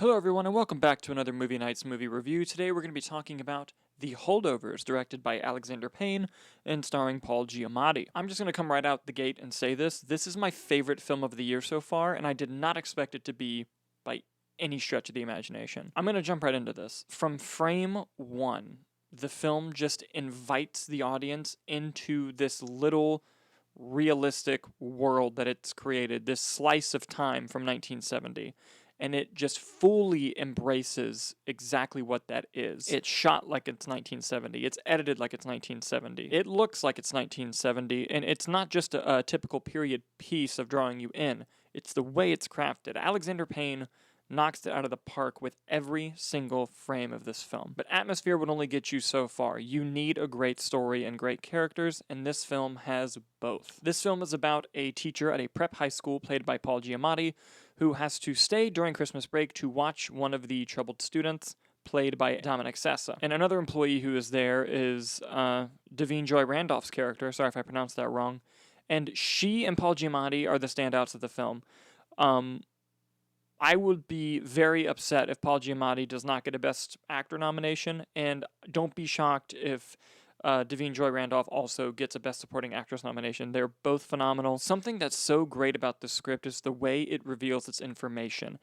Hello everyone and welcome back to another Movie Nights movie review. Today we're going to be talking about The Holdovers, directed by Alexander Payne and starring Paul Giamatti. I'm just going to come right out the gate and say this. This is my favorite film of the year so far, and I did not expect it to be by any stretch of the imagination. I'm going to jump right into this. From frame one, the film just invites the audience into this little realistic world that it's created, this slice of time from 1970. And it just fully embraces exactly what that is. It's shot like it's 1970. It's edited like it's 1970. It looks like it's 1970, and it's not just a typical period piece of drawing you in. It's the way it's crafted. Alexander Payne knocks it out of the park with every single frame of this film. But atmosphere would only get you so far. You need a great story and great characters, and this film has both. This film is about a teacher at a prep high school played by Paul Giamatti who has to stay during Christmas break to watch one of the troubled students played by Dominic Sessa. And another employee who is there is Davine Joy Randolph's character. Sorry if I pronounced that wrong. And she and Paul Giamatti are the standouts of the film. I would be very upset if Paul Giamatti does not get a Best Actor nomination, and don't be shocked if Davine Joy Randolph also gets a Best Supporting Actress nomination. They're both phenomenal. Something that's so great about the script is the way it reveals its information.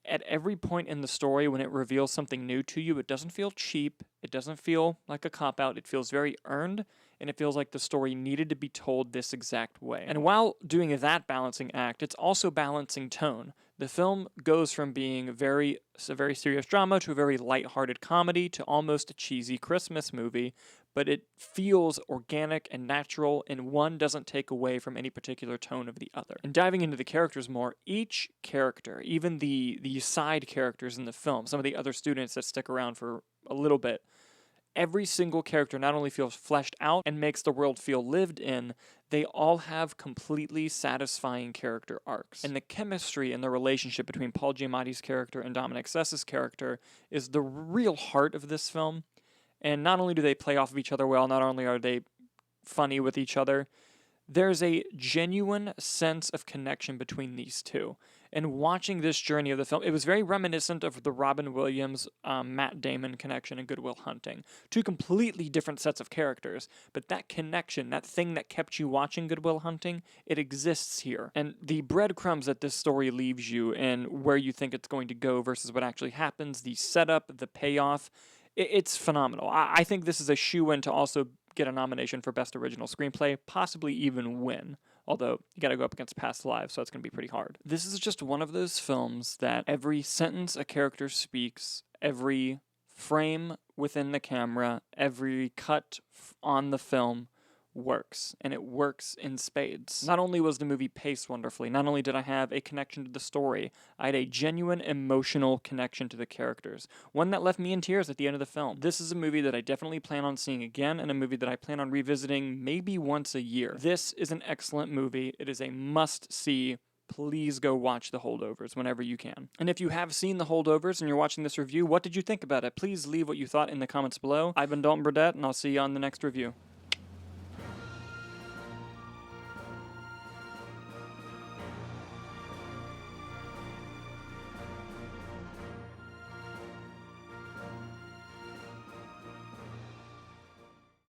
At every point in the story, when it reveals something new to you, it doesn't feel cheap, it doesn't feel like a cop-out, it feels very earned, and it feels like the story needed to be told this exact way. And while doing that balancing act, it's also balancing tone. The film goes from being a very serious drama to a very lighthearted comedy to almost a cheesy Christmas movie, but it feels organic and natural, and one doesn't take away from any particular tone of the other. And diving into the characters more, each character, even the side characters in the film, some of the other students that stick around for a little bit, every single character not only feels fleshed out and makes the world feel lived in, they all have completely satisfying character arcs. And the chemistry and the relationship between Paul Giamatti's character and Dominic Sessa's character is the real heart of this film. And not only do they play off of each other well, not only are they funny with each other, there's a genuine sense of connection between these two. And watching this journey of the film, it was very reminiscent of the Robin Williams, Matt Damon connection in Good Will Hunting. Two completely different sets of characters, but that connection, that thing that kept you watching Good Will Hunting, it exists here. And the breadcrumbs that this story leaves you and where you think it's going to go versus what actually happens, the setup, the payoff, it's phenomenal. I think this is a shoo-in to also get a nomination for Best Original Screenplay, possibly even win. Although, you gotta go up against Past Lives, so it's gonna be pretty hard. This is just one of those films that every sentence a character speaks, every frame within the camera, every cut on the film works, and it works in spades. Not only was the movie paced wonderfully, not only did I have a connection to the story, I had a genuine emotional connection to the characters, one that left me in tears at the end of the film. This is a movie that I definitely plan on seeing again, and a movie that I plan on revisiting maybe once a year. This is an excellent movie. It is a must-see. Please go watch The Holdovers whenever you can. And if you have seen The Holdovers and you're watching this review, what did you think about it? Please leave what you thought in the comments below. I've been Dalton, and I'll see you on the next review.